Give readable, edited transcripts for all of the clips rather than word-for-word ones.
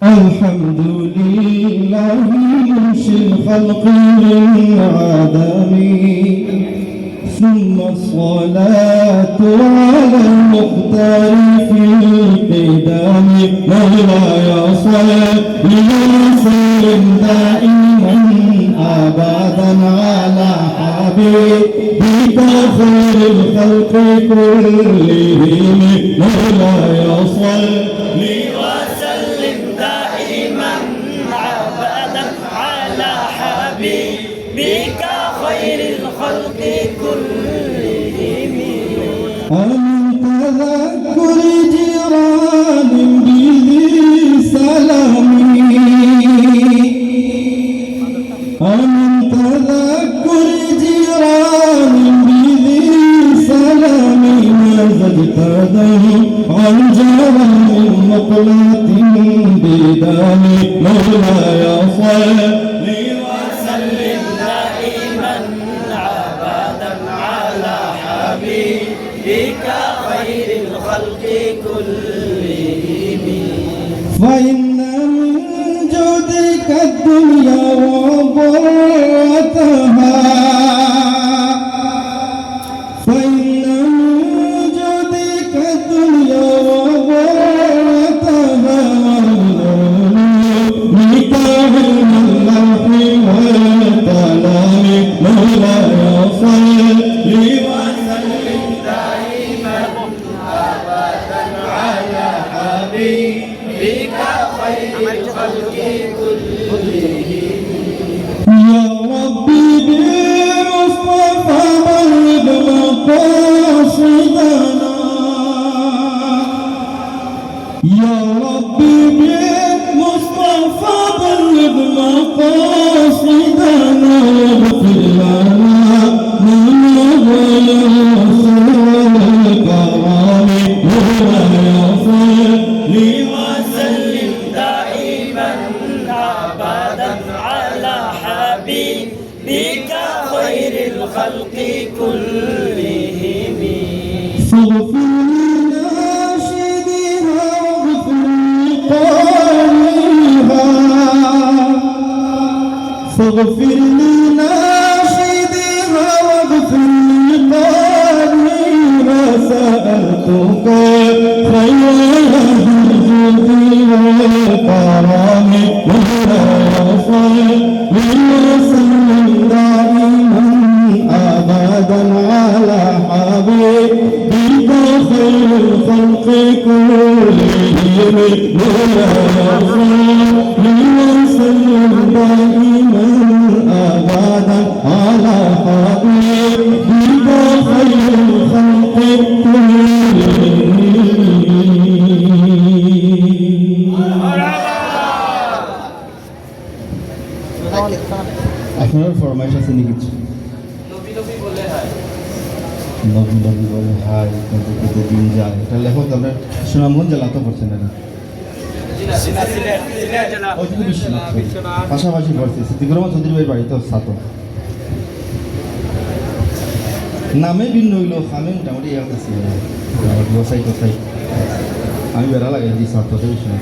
الحمد لله منشئ الخلق من عدم ثم الصلاة على المختار في القدام مولاي صل وسلم دائما أبدا على حبيبك خير الخلق كلهم مولاي صل وسلم دائما أبدا على حبيبك خير الخلق كلهم. أنت تذكر جيران بذي سلام أنت تذكر جيران بذي سلام ما زدت عن جرم مقلة بدم مولاي صل وسلم دائما أبدا على حبيبك خير الخلق كلهم. فإن من جودك الدنيا وضرتها فإن من جودك الدنيا وضرتها متاع اللوح والكلام مولاي صل وسلم دائما أبدا على حبيبك خير الخلق كلهم. يا ربي بالمصطفى بلغ مقاصدنا يا ربي بالمصطفى بلغ مقاصدنا واغفر لنا من غير الكرام مولاي صل وسلم دائما أبدا على حبيبك خير الخلق كلهم. فاغفر لناشدها واغفر لقارئها فاغفر لناشدها واغفر لقارئها سألتك خير الجود والكرم مولاي صل وسلم دائما أبدا على حبيبك خير الخلق كلهم مولاي صل وسلم دائما أبدا على حبيبك خير الخلق كلهم. আপনার ফরমাইশ আছে নাকি কিছু? নবী নবী বলে হাই কিন্তু কত দিন যায় এটা লেখক আপনার সুনামগঞ্জ জেলা তো পড়ছেন না পাশাপাশি পড়ছে সিদ্দিকুর রহমান চৌধুরী ভাইয়ের বাড়ি তো ছাত্র নামে ভিন্ন হইল আমি মোটামুটি ইয়ে করছি গোসাই টোসাই আমি বেড়া লাগাই দিই ছাত্রতে শুনে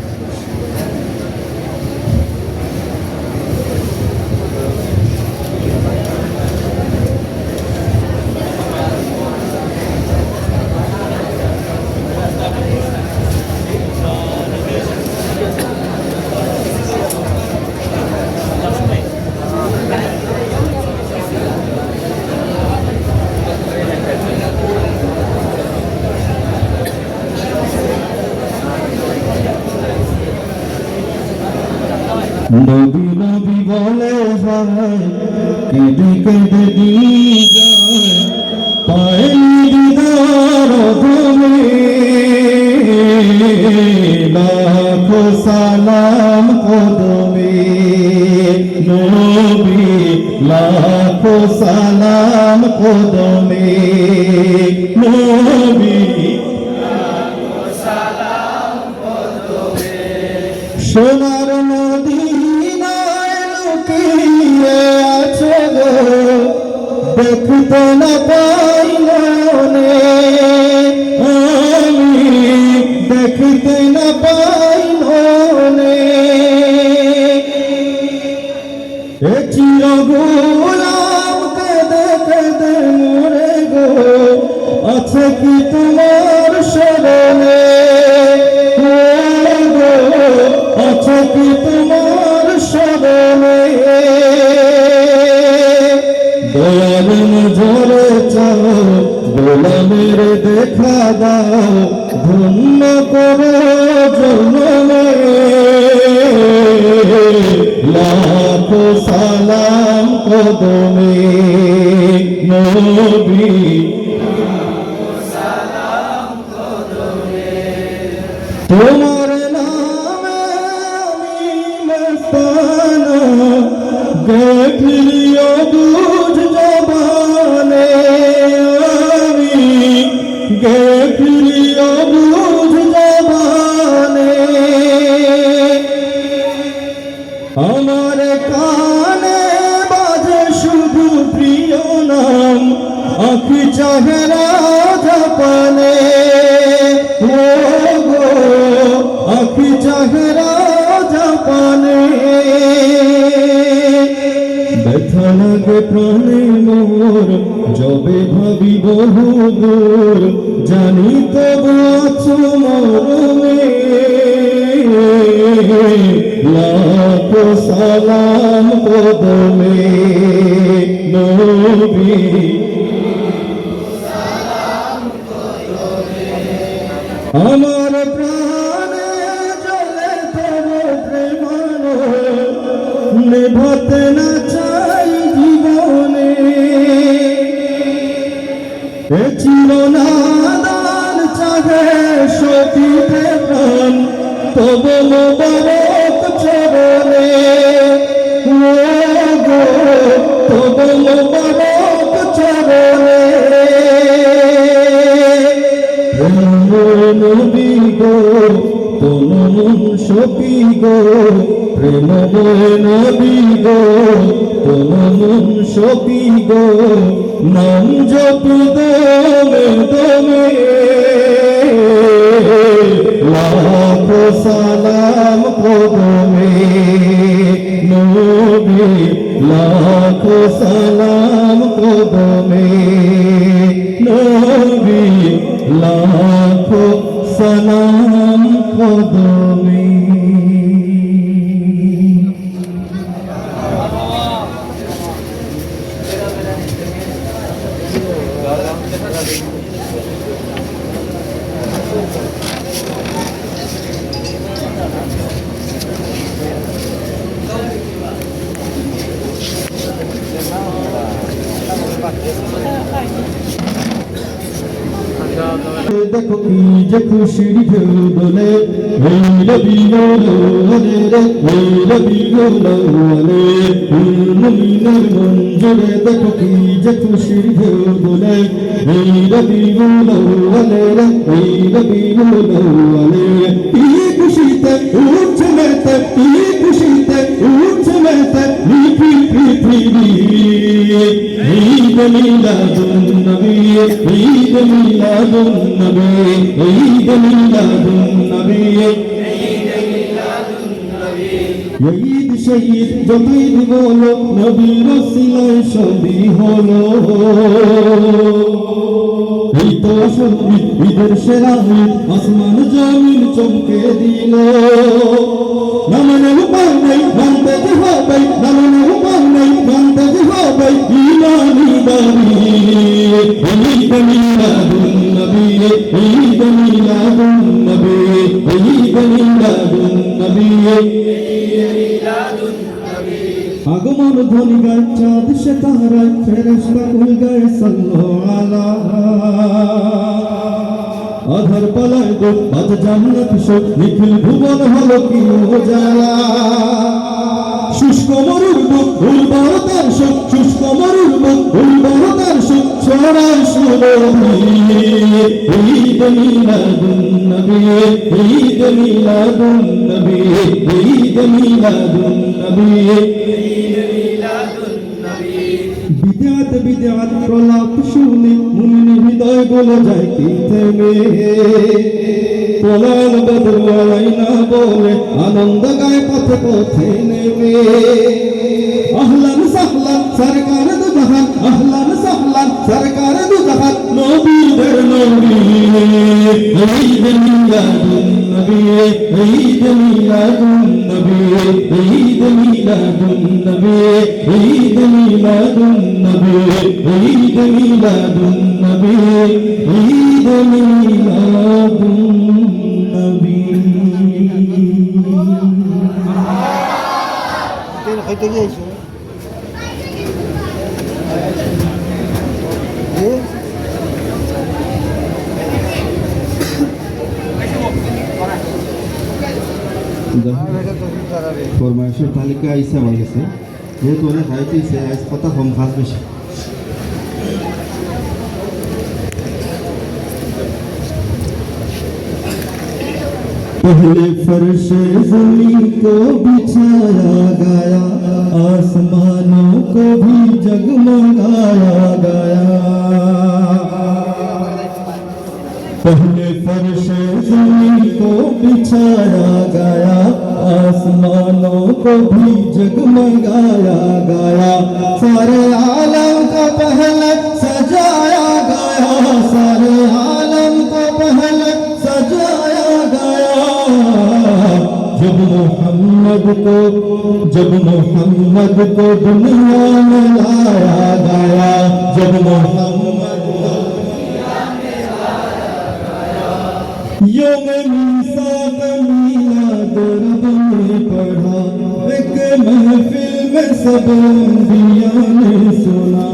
নবী নবী বলে হয় কেঁদে কেঁদে দিয়ে যায় পায়ের দিদার ধরে লাখো সালাম কদমে নবী লাখো সালাম কদমে নবী লাখো সালাম কদমে সোনার মদিনায় লুকিয়ে আছে গো দেখতে না পাই মনে আমি দেখতে না পাই মনে প্রিয় গোলাম কেঁদে কেঁদে মরে গো, আছে কি তোমার স্মরণে গো, আছে কি তোমার স্মরণে? দয়াল নজরে চাও, গোলামের দেখা দাও, ধন্য করো জনমে। লাখো সালাম কদমে নবী, তোমার নামে আমি মস্তানা, গেফিরিও বুঝ জবানে, আমি গেফিরিও বুঝ জবানে। আমার কানে বাজে শুধু প্রিয় নাম, আঁখি চাহেরা জাপানে গো, আঁখি চাহেরা জাপানে। ব্যথা লাগে প্রাণে মোর, যবে ভাবি বহুদূর, জানি তবু আছো মরমে। লাখো সালাম কদমে নবী, আমার প্রাণে জ্বলে তবু প্রেমানো, নেভাতে না চাই জীবনে। এ ছিল না দান চাহে সতীতে প্রাণ, তবু মোবারক চরণে গো, তবু মোবারক চরণে। নবী গো তন মন সপি গো, প্রেমময় নবী গো তন মন সপি গো, নাম জপি দমে দমে। লাখো সালাম কদমে নবী, লাখো সালাম কদমে নবী, লাখো সালাম কদমে। দেখো কি যে খুশির ঢেউ দোলে, এই রবিও রে রে, এই রবিও রে, মুমিনের মন জুড়ে দেখো কি যে খুশির ঢেউ দোলে, এই রবিও রে, এই রবিও রে। কি খুশিতে উঠছে মেতে, কি খুশিতে উঠছে মেতে নিখিল পৃথিবী। ঈদ মিলাদুন নবী, ঈদ মিলাদুন নবী, ঈদ মিলাদুন নবী, ঈদ শহীদ যতই বলো, নবীর ওসিলায় সবই হলো। এই তো সঙ্গীত ঈদের সেরা ঈদ, আসমান জমিন চমকে দিল। না মানে উপায় নেই, মানতে যে হবে, না মানে উপায় নেই, মানতে যে হবে, ইমানি দাবি। ঈদ মিলাদুন নবী, ঈদ মিলাদুন নবী, ঈদ মিলাদুন নবী, আগমন ধ্বনি গায় চাঁদ সে তারায়, ফেরেশতা কুল গায় সাল্লাল্লাহু আলাইহি। আধার পালায় গো আজ জান্নাত শোক, নিখিল ভুবন হলো কি উজালা। শুষ্ক মরুর বুক উর্বরতার শোক, শুষ্ক মরুর বুক উর্বরতার শোক, ছড়ায় সুরভি। ঈদ মিলাদুন নবী, ঈদ মিলাদুন নবী, ঈদ মিলাদুন নবী, বিদআত বিদআত প্রলাপ শুনে মুমিন হৃদয় গুলো যায় কি থেমে। পলাল বদলাই না বলে আনন্দ গায় পথে পথে নেমে আহলান সাহলান সরকার দু জাহান আহলান সাহলান সরকার দু জাহান নবীদের নবী ঈদ মিলাদুন নবী ঈদ মিলাদুন নবী ঈদ মিলাদুন নবী ঈদ মিলাদুন নবী ঈদ মিলাদুন নবী ঈদ মিলাদুন নবী তেল খাইতে গিয়েছো ফরমাইশের তালিকা আইসা আমার গেছে যেহেতু অনেক খাইতেছে আজ কথা কম খাস বেশি पहले फर्श ज़मीन को बिछाया गया आसमानों को भी जगमगाया गया पहले फर्श ज़मीन को बिछाया गया आसमानों को भी जगमगाया गया सारे आलम को पहले सजाया गया सारे आलम को पहले सजाया गया जब मोहम्मद को दुनिया में लाया गया जब मोहम्मद को दुनिया में लाया गया योम मीसाक मीलाद रब ने पढ़ा एक महफिल में सब अंबिया ने सुना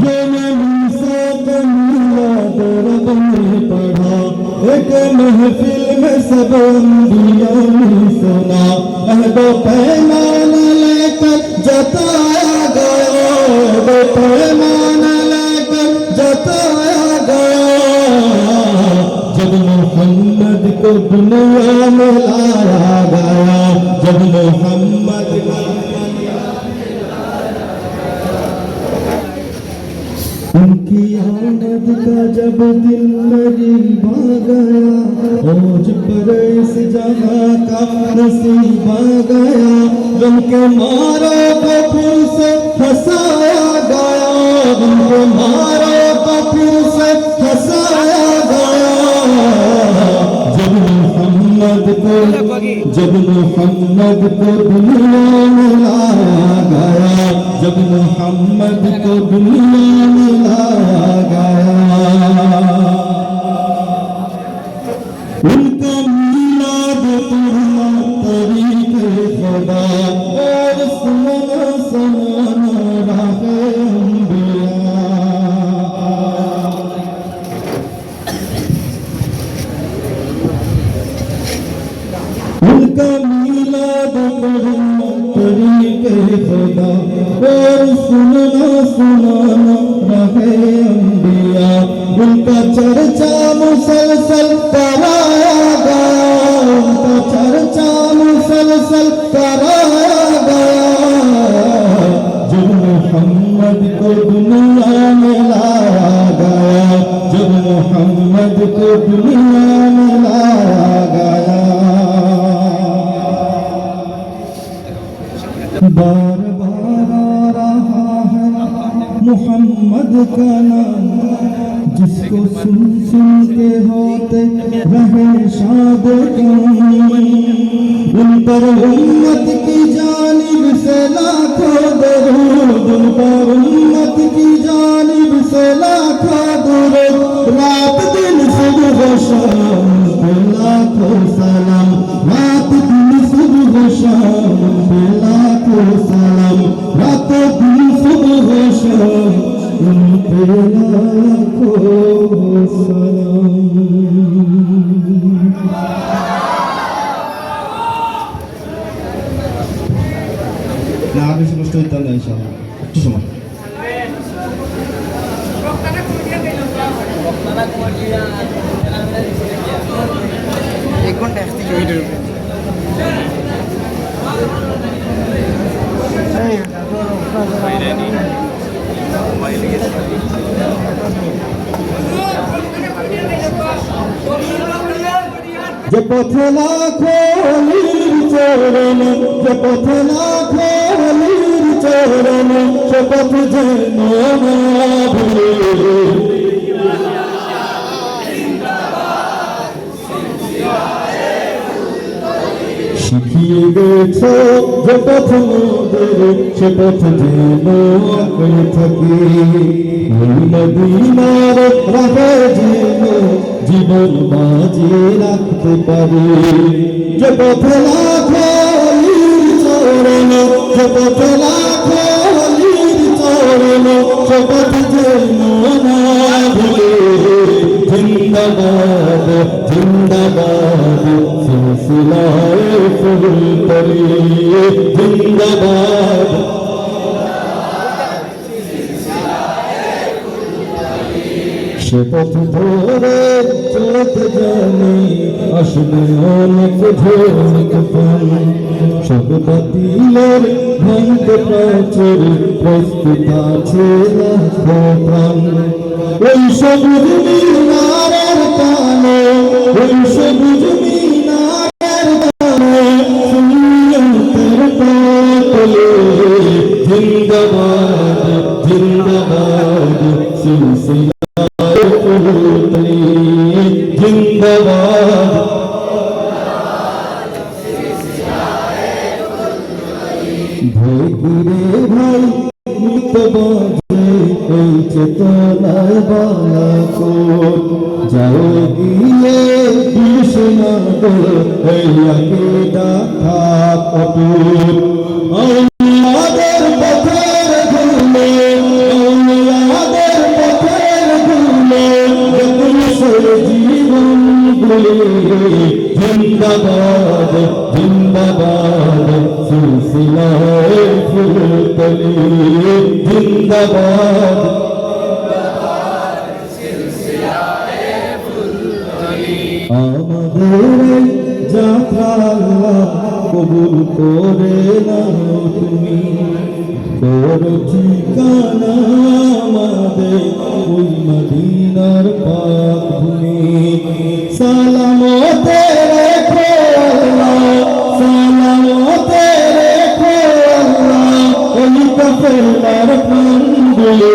योम मीसाक मीलाद रब ने पढ़ा एक महफिल में सब अंबिया ने सुना अहद पैमान लेकर जताया गया पैमान लेकर जताया गया जब मोहम्मद को दुनिया में लाया गया जब मोहम्मद को उनकी आमद का जब दिल करीब आ गया औज पर इस जगह का नसीब आ गया गम के मारे को फिर से हंसाया गया गम के मारे को फिर से हंसाया गया जब मोहम्मद को दुनिया में लाया गया जब मोहम्मद को दुनिया में लाया गया उनका मीलाद पढ़ना तरीक़े खुदा और सुना सुनाना राहे अंबिया उनका मीलाद पढ़ना तरीक़े खुदा और सुनना सुनाना राहे अंबिया उनका चर्चा मुसलसल कराया गया उनका चर्चा मुसलसल कराया गया जब मोहम्मद को दुनिया में लाया गया जब मोहम्मद को दुनिया में लाया गया बार बार आ रहा है मोहम्मद का नाम जिसको सुन सुन के होते रहे शाद उन पर उम्मत की जानिब से लाखों दरूद उन पर उम्मत की जानिब से लाखों दरूद रात दिन सुबह शाम पे लाखों सलाम रात दिन सुबह शाम पे लाखों सलाम रात दिन सुबह शाम उन पे लाखों सलाम না আর বেশি কষ্ট হইতে না ইনশাআল্লাহ একটু সময় एक घंटा video Mainan ini, main lagi. যে পথে লাখো অলির চরণ, যে পথে লাখো অলির চরণ, সে পথ যেন না ভুলে। শিখিয়ে গেছো যে পথ মোদের, সে পথ যেন আঁকড়ে থাকে। ওই মদিনার রাহে যেন জীবন বাজিয়ে রাখতে পারে। যে পথে লাখো অলির চরণ, যে পথে লাখো অলির চরণ, সে পথ যেন না ভুলে। জিন্দাবাদ জিন্দাবাদ সিলসিলায়ে ফুলতলি, জিন্দাবাদ। সে পথ ধরে চলতে জানি, আসবে অনেক ঝোঁক পান। সব বাতিলের ভাঙতে প্রাচীর, প্রস্তুত আছে লাখো প্রাণ। ওই সবুজ মিনারের টানে, ওই সবুজ মিনারের টানে, সুন্নতের পথে। জিন্দাবাদ জিন্দাবাদ সিলসিলায়ে ফুলতলি, জিন্দাবাদ। ভয় কিরে ভাই মৃত বাজে, এই চেতনায় বালাকোট। যাও গিয়ে কৃষ্ণা গো, এই আকীদা থাক অটুট। আউলিয়াদের পথের ধুলে, আউলিয়াদের পথের ধুলে, পুরুষের জীবন গুলে। জিন্দাবাদ জিন্দাবাদ সিলসিলায়ে ফুলতলি, জিন্দাবাদ। আমাদের এই যাত্রা আল্লাহ কবুল করে নাও তুমি। করো ঠিকানা আমাদের ওই মদিনার পাক ভূমি। সালামতে রেখো আল্লাহ, সালামতে রেখো আল্লাহ, ওই কাফেলার প্রাণগুলো।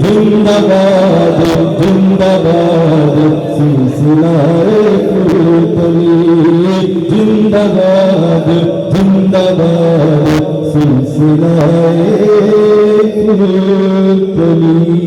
জিন্দাবাদ জিন্দাবাদ সিলসিলায়ে ফুলতলি, জিন্দাবাদ জিন্দাবাদ সিলসিলায়ে ফুলতলি।